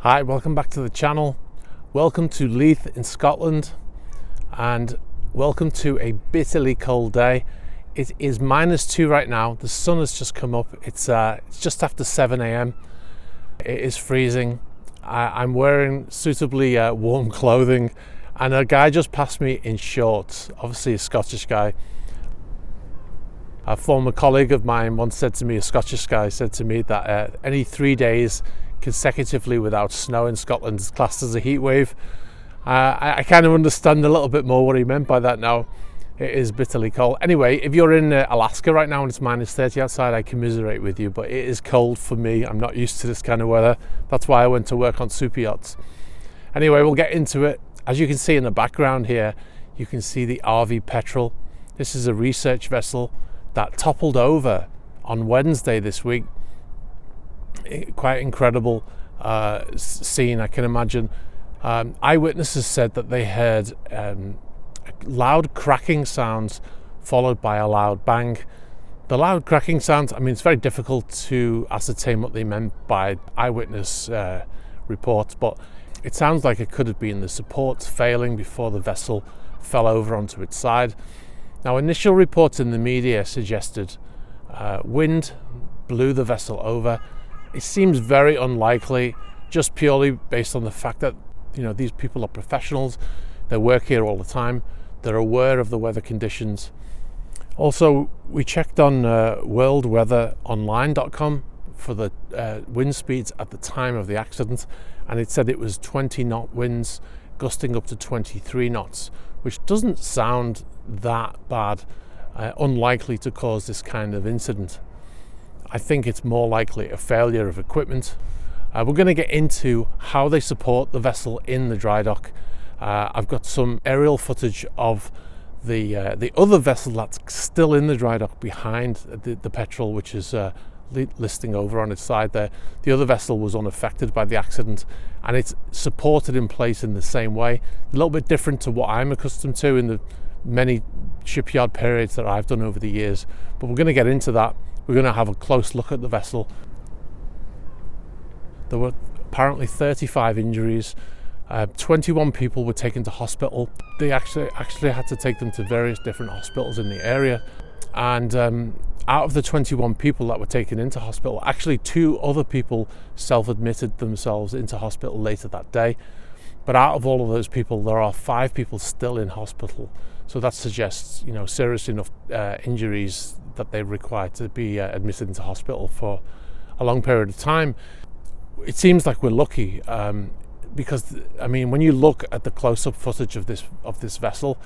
Hi, welcome back to the channel. Welcome to Leith in Scotland, and welcome to a bitterly cold day. It is -2 right now. The sun has just come up. It's just after 7 a.m. It is freezing. I'm wearing suitably warm clothing, and a guy just passed me in shorts, obviously a Scottish guy. A former colleague of mine once said to me, a Scottish guy said to me that any 3 days consecutively without snow in Scotland is classed as a heat wave. I kind of understand a little bit more what he meant by that now. It is bitterly cold. Anyway, if you're in Alaska right now and it's -30 outside, I commiserate with you, but it is cold for me. I'm not used to this kind of weather. That's why I went to work on super yachts. Anyway, we'll get into it. As you can see in the background here, you can see the RV Petrel. This is a research vessel that toppled over on Wednesday this week. Quite incredible scene, I can imagine. Eyewitnesses said that they heard loud cracking sounds followed by a loud bang. The loud cracking sounds, I mean, it's very difficult to ascertain what they meant by eyewitness reports, but it sounds like it could have been the supports failing before the vessel fell over onto its side. Now, initial reports in the media suggested wind blew the vessel over. It seems very unlikely, just purely based on the fact that, you know, these people are professionals. They work here all the time. They're aware of the weather conditions. Also, we checked on worldweatheronline.com for the wind speeds at the time of the accident, and it said it was 20-knot winds gusting up to 23 knots, which doesn't sound that bad, unlikely to cause this kind of incident. I think it's more likely a failure of equipment. We're going to get into how they support the vessel in the dry dock. I've got some aerial footage of the other vessel that's still in the dry dock behind the Petrel, which is listing over on its side there. The other vessel was unaffected by the accident, and it's supported in place in the same way. A little bit different to what I'm accustomed to in the many shipyard periods that I've done over the years, but we're going to get into that. We're going to have a close look at the vessel. There were apparently 35 injuries. 21 people were taken to hospital. They actually had to take them to various different hospitals in the area. And out of the 21 people that were taken into hospital, actually 2 other people self-admitted themselves into hospital later that day. But out of all of those people, there are 5 people still in hospital. So that suggests, you know, serious enough injuries that they require to be admitted into hospital for a long period of time. It seems like we're lucky because, I mean, when you look at the close-up footage of this vessel,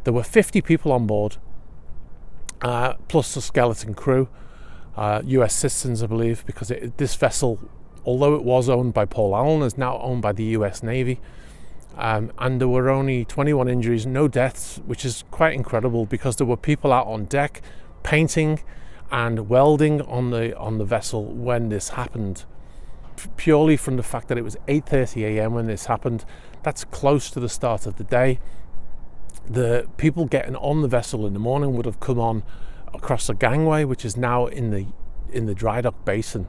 there were 50 people on board, plus the skeleton crew, US citizens, I believe, because this vessel, although it was owned by Paul Allen, is now owned by the US Navy. And there were only 21 injuries, no deaths, which is quite incredible because there were people out on deck painting and welding on the vessel when this happened. Purely from the fact that it was 8:30 a.m. when this happened, that's close to the start of the day. The people getting on the vessel in the morning would have come on across the gangway, which is now in the dry dock basin.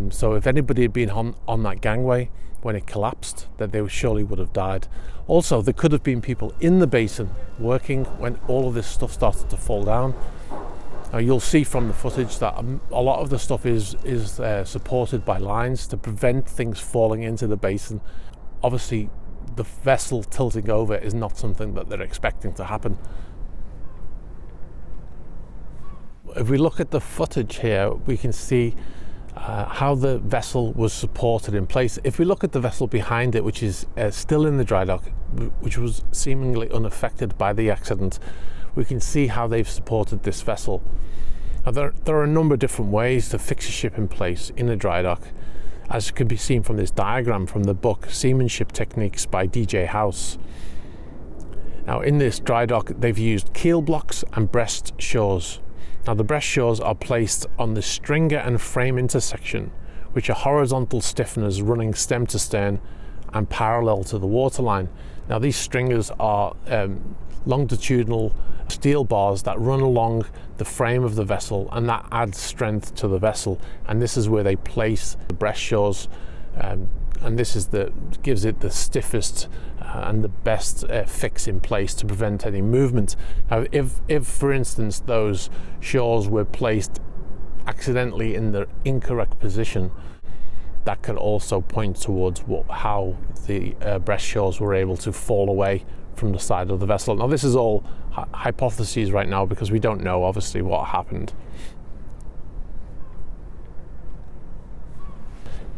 So if anybody had been on that gangway when it collapsed, then they surely would have died. Also, there could have been people in the basin working when all of this stuff started to fall down. You'll see from the footage that a lot of the stuff is supported by lines to prevent things falling into the basin. Obviously, the vessel tilting over is not something that they're expecting to happen. If we look at the footage here, we can see how the vessel was supported in place. If we look at the vessel behind it, which is still in the dry dock, which was seemingly unaffected by the accident, we can see how they've supported this vessel. Now, there are a number of different ways to fix a ship in place in a dry dock, as can be seen from this diagram from the book Seamanship Techniques by DJ House. Now, in this dry dock, they've used keel blocks and breast shores. Now, the breast shores are placed on the stringer and frame intersection, which are horizontal stiffeners running stem to stern and parallel to the waterline. Now, these stringers are longitudinal steel bars that run along the frame of the vessel, and that adds strength to the vessel. And this is where they place the breast shores and this is gives it the stiffest and the best fix in place to prevent any movement. Now, if for instance those shawls were placed accidentally in the incorrect position, that could also point towards how the breast shawls were able to fall away from the side of the vessel. Now, this is all hypotheses right now because we don't know obviously what happened.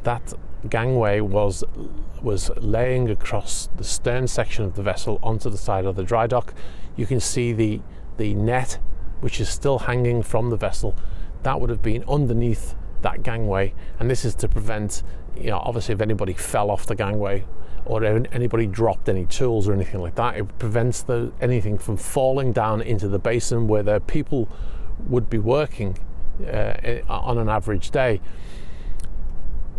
That gangway was laying across the stern section of the vessel onto the side of the dry dock. You can see the net which is still hanging from the vessel. That would have been underneath that gangway, and this is to prevent, obviously if anybody fell off the gangway or anybody dropped any tools or anything like that, it prevents anything from falling down into the basin where the people would be working on an average day.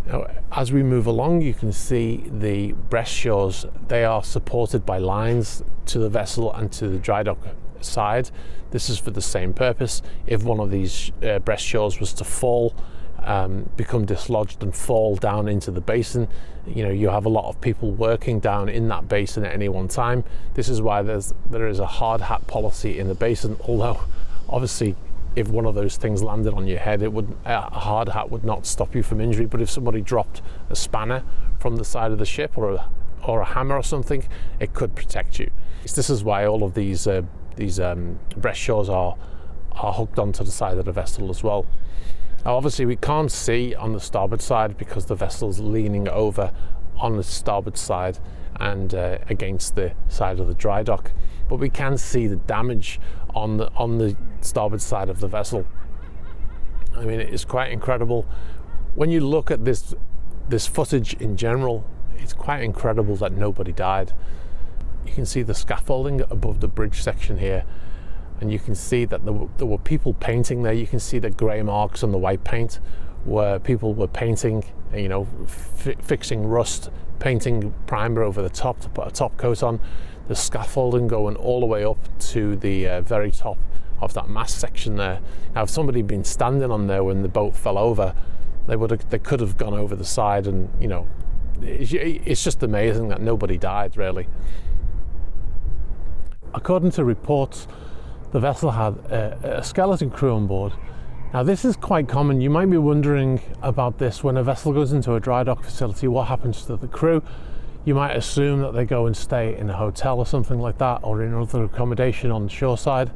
Now, as we move along, you can see the breast shawls. They are supported by lines to the vessel and to the dry dock side. This is for the same purpose. If one of these breast shawls was to fall, become dislodged and fall down into the basin, you have a lot of people working down in that basin at any one time. This is why there is a hard hat policy in the basin, although obviously if one of those things landed on your head, a hard hat would not stop you from injury. But if somebody dropped a spanner from the side of the ship or a hammer or something, it could protect you. This is why all of these breast shawls are hooked onto the side of the vessel as well. Now, obviously we can't see on the starboard side because the vessel's leaning over on the starboard side and against the side of the dry dock, but we can see the damage on the starboard side of the vessel. I mean, it's quite incredible. When you look at this footage in general, it's quite incredible that nobody died. You can see the scaffolding above the bridge section here, and you can see that there were people painting there. You can see the grey marks on the white paint where people were painting, fixing rust, painting primer over the top to put a top coat on. The scaffolding going all the way up to the very top of that mast section there. Now, if somebody had been standing on there when the boat fell over, they could have gone over the side, and it's just amazing that nobody died, really. According to reports, the vessel had a skeleton crew on board. Now, this is quite common. You might be wondering about this. When a vessel goes into a dry dock facility, what happens to the crew? You might assume that they go and stay in a hotel or something like that, or in other accommodation on the shoreside.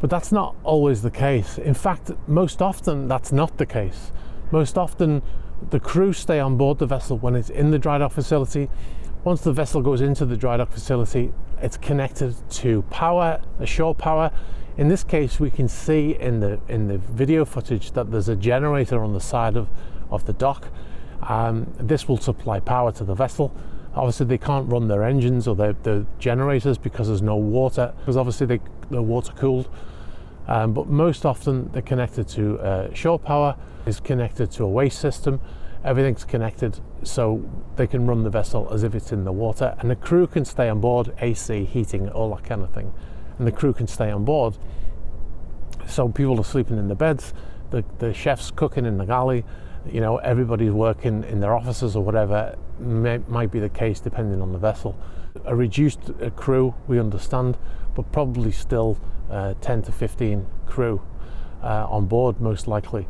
But that's not always the case. In fact, most often that's not the case. Most often the crew stay on board the vessel when it's in the dry dock facility. Once the vessel goes into the dry dock facility, it's connected to power, the shore power. In this case, we can see in the video footage that there's a generator on the side of the dock. This will supply power to the vessel. Obviously, they can't run their engines or their generators because there's no water, because obviously they're water cooled. But most often they're connected to shore power, is connected to a waste system. Everything's connected so they can run the vessel as if it's in the water, and the crew can stay on board, AC, heating, all that kind of thing. And the crew can stay on board. So people are sleeping in the beds, the chef's cooking in the galley, everybody's working in their offices or whatever might be the case depending on the vessel. A reduced crew, we understand, but probably still 10 to 15 crew on board most likely.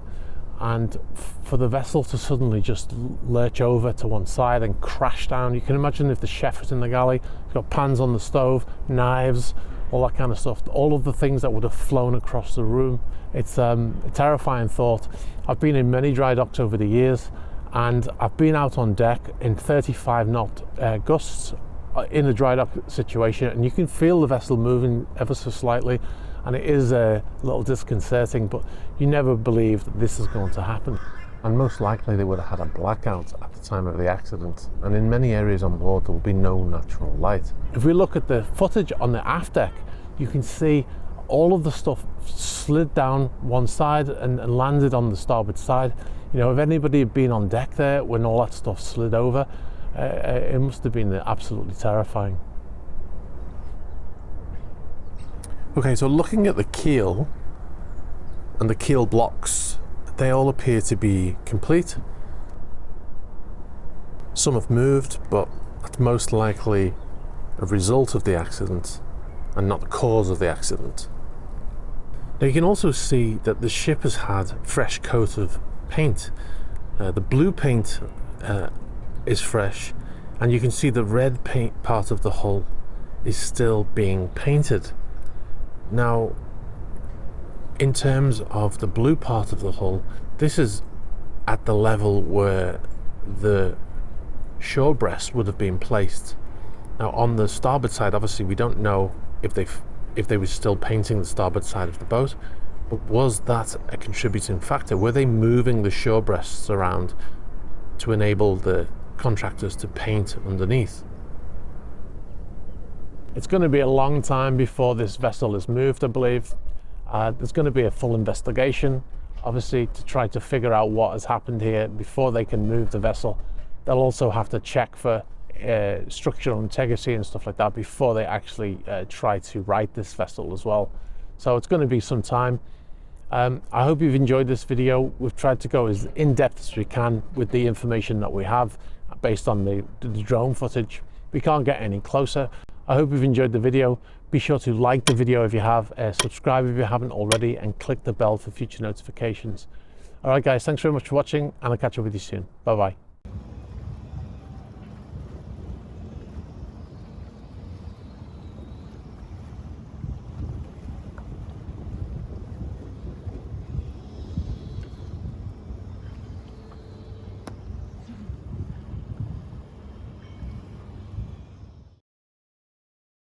And for the vessel to suddenly just lurch over to one side and crash down, you can imagine if the chef was in the galley, he's got pans on the stove, knives, all that kind of stuff, all of the things that would have flown across the room. It's a terrifying thought. I've been in many dry docks over the years, and I've been out on deck in 35 knot gusts in a dry dock situation, and you can feel the vessel moving ever so slightly, and it is a little disconcerting, but you never believe that this is going to happen. And most likely they would have had a blackout at the time of the accident, and in many areas on board there will be no natural light. If we look at the footage on the aft deck, you can see all of the stuff slid down one side and landed on the starboard side. If anybody had been on deck there when all that stuff slid over, it must have been absolutely terrifying. Okay, so looking at the keel and the keel blocks, they all appear to be complete. Some have moved, but that's most likely a result of the accident and not the cause of the accident. Now you can also see that the ship has had fresh coat of paint. The blue paint is fresh, and you can see the red paint part of the hull is still being painted. Now, in terms of the blue part of the hull, this is at the level where the shore breast would have been placed. Now on the starboard side, obviously we don't know if they were still painting the starboard side of the boat, but was that a contributing factor? Were they moving the shore breasts around to enable the contractors to paint underneath? It's going to be a long time before this vessel is moved, I believe. There's going to be a full investigation, obviously, to try to figure out what has happened here before they can move the vessel. They'll also have to check for structural integrity and stuff like that before they actually try to right this vessel as well. So it's going to be some time. I hope you've enjoyed this video. We've tried to go as in-depth as we can with the information that we have based on the drone footage. We can't get any closer. I hope you've enjoyed the video. Be sure to like the video if you have, subscribe if you haven't already, and click the bell for future notifications. All right guys, thanks very much for watching, and I'll catch up with you soon. Bye bye.